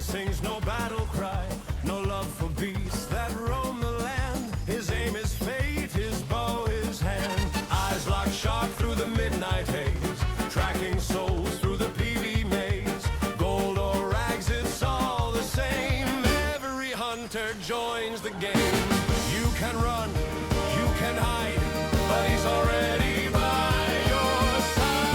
sings no battle cry, no love for beasts that roam the land. His aim is fate, his bow his hand. Eyes lock sharp through the midnight haze, tracking souls through the PV maze. Gold or rags, it's all the same. Every hunter joins the game. You can run, you can hide, but he's already by your side.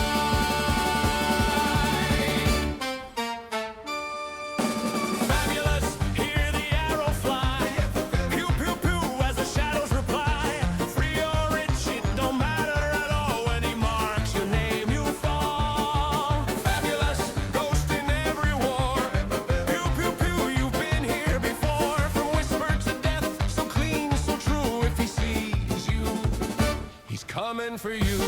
Fabulous, hear the arrow fly. Pew, pew, pew, as the shadows reply. Free or rich, it don't matter at all. When he marks your name, you fall. Fabulous, ghost in every war. Pew, pew, pew, you've been here before. From whisper to death, so clean, so true. If he sees you, he's coming for you.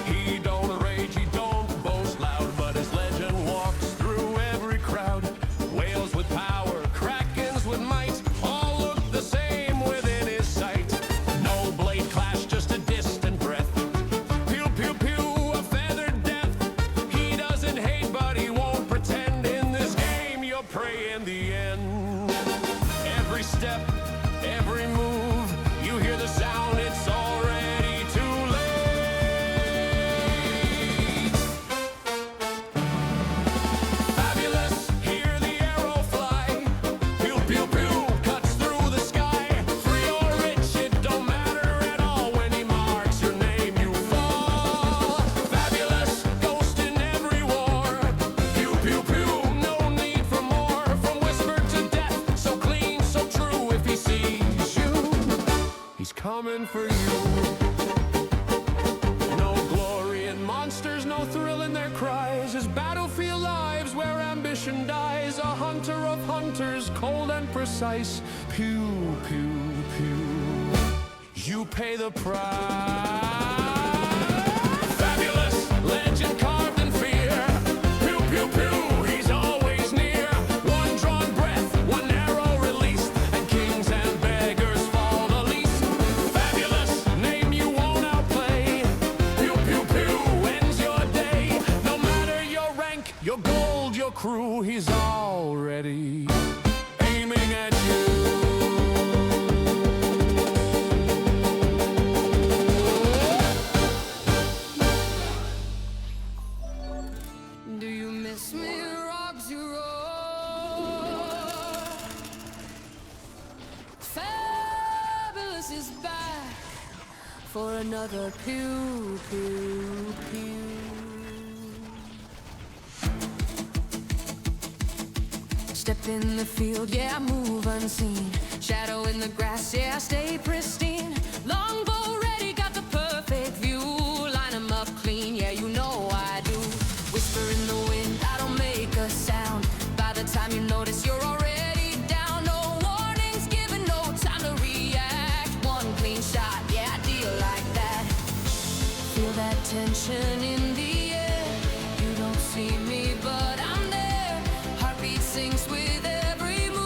He don't rage, he don't boast loud, but his legend walks through every crowd. Whales with power, krakens with might, all look the same within his sight. No blade clash, just a distant breath. Pew, pew, pew, a feathered death. He doesn't hate, but he won't pretend. In this game, you're prey in the end. Every step, every move, you hear the sound, it's already too late. Fabulous, hear the arrow fly. Pew, pew, pew, cuts through the sky. Free or rich, it don't matter at all. When he marks your name, you fall. Fabulous, ghost in every war. Pew, pew, pew, no need for more. From whisper to death, so clean, so true. If he sees you, he's coming for you. No glory in monsters, no thrill in their cries. His battlefield lives where ambition dies. A hunter of hunters, cold and precise. Pew, pew, pew, you pay the price. Fabulous, legend carved in fear. Pew, pew, pew, he's always near. One drawn breath, one arrow released, and kings and beggars fall the least. Fabulous, name you won't outplay. Pew, pew, pew, ends your day. No matter your rank, your gold, your crew, he's already aiming at you. Do you miss me, rocks you roll? Fabulous is back for another pew, pew, pew. Step in the field, yeah, I move unseen. Shadow in the grass, yeah, I stay pristine. Longbow ready, got the perfect view. Line 'em up clean, yeah, you know I do. Whisper in the wind, I don't make a sound. By the time you notice, you're already down. No warnings given, no time to react. One clean shot, yeah, I deal like that. Feel that tension in the air. You don't see me, but I'm there. Heartbeat sinks with every move.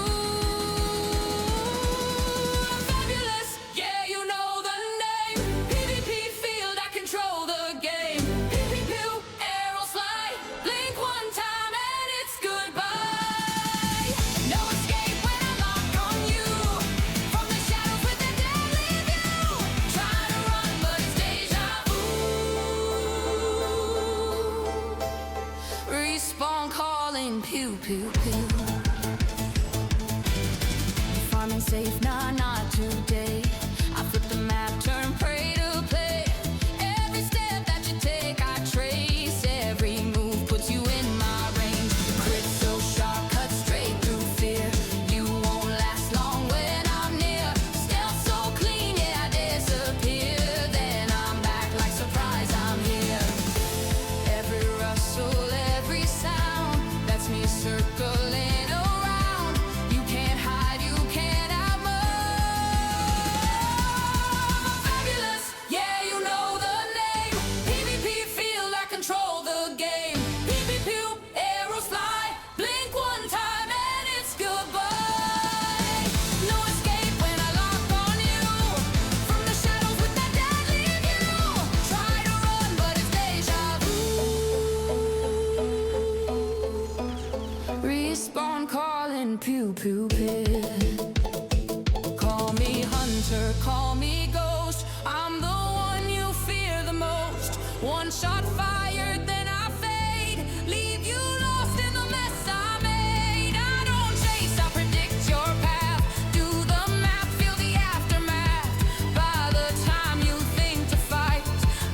hunter, call me ghost. I'm the one you fear the most. One shot fired, then I fade. Leave you lost in the mess I made. I don't chase, I predict your path. Do the math, feel the aftermath. By the time you think to fight,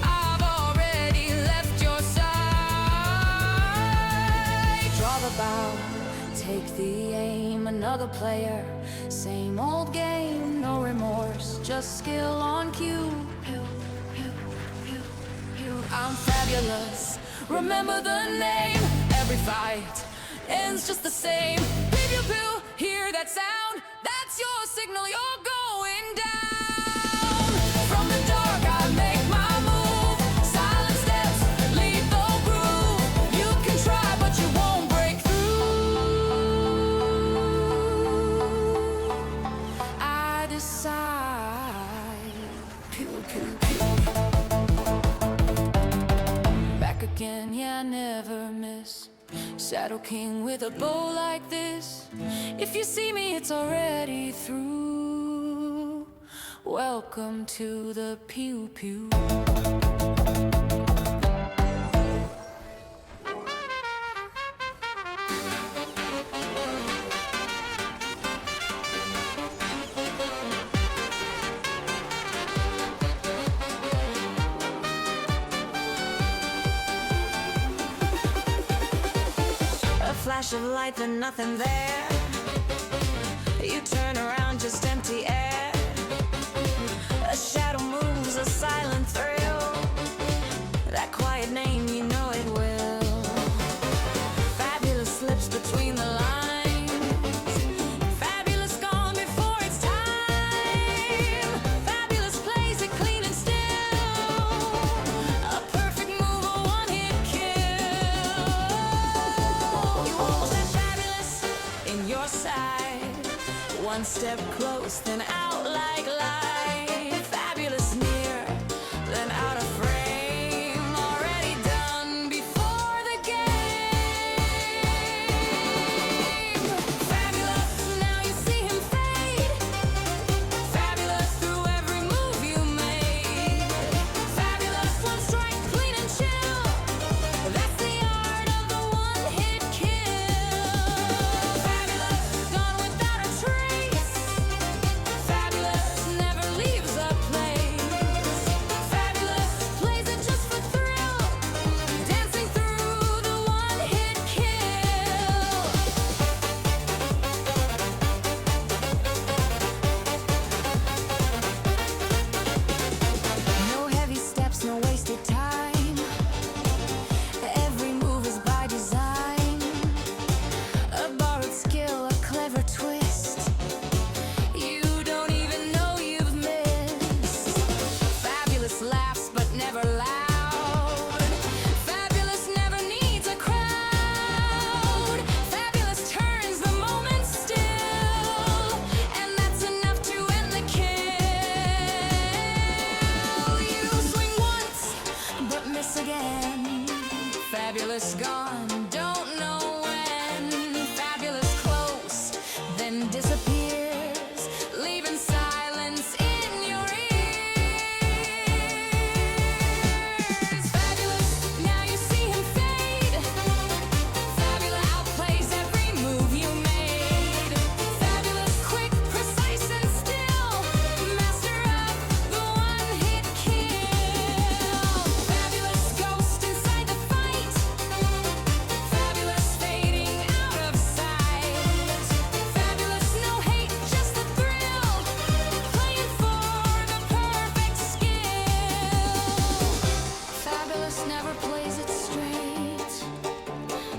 I've already left your side. Draw the bow, take the aim, another player. Same old game, no remorse, just skill on cue. I'm fabulous, remember the name. Every fight ends just the same. Pew pew pew, hear that sound? That's your signal, you're going down. From the dark I make my move. Silent steps lead the groove. You can try but you won't break through. I decide. Pew pew pew. Back again, yeah, never miss. Shadow King with a bow like this. If you see me, it's already through. Welcome to the pew pew. Flash of light, then nothing there. You turn around, just empty air. A shadow moves, a silent thrill. That quiet name, you know it will. Fabulous slips between the lines. Fabulous gone before its time. Fabulous plays it clean and still. A perfect move, a one-hit kill. Your side, one step close, then out like light. Fabulous near, then out of frame. Already done before the game. Fabulous, now you see him fade. Fabulous through every move you made. Fabulous, one strike, clean and chill. That's the art of the one-hit kill. Gone without a trace. Fabulous never leaves a place. Fabulous plays it just for thrill. Dancing through the one-hit kill. No heavy steps, no wasted time. Every move is by design. A borrowed skill, a clever twist. You don't even know you've missed. Fabulous laughs, but never loud. Fabulous never needs a crowd. Fabulous turns the moment still. And that's enough to end the kill. You swing once, but miss again. Fabulous gone, don't know when. Fabulous close, then disappears, leaving silence in your ears. Fabulous, now you see him fade. Fabulous outplays every move you made. Fabulous, quick, precise, and still. Master of the one-hit kill. Fabulous ghost inside the fight. Fabulous fading out of sight. Fabulous, no hate, just the thrill. Playing for the perfect skill. Fabulous never plays it straight.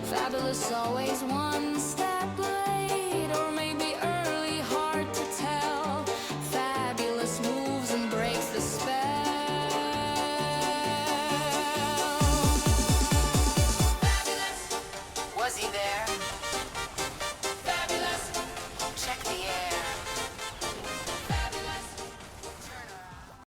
Fabulous always one step late.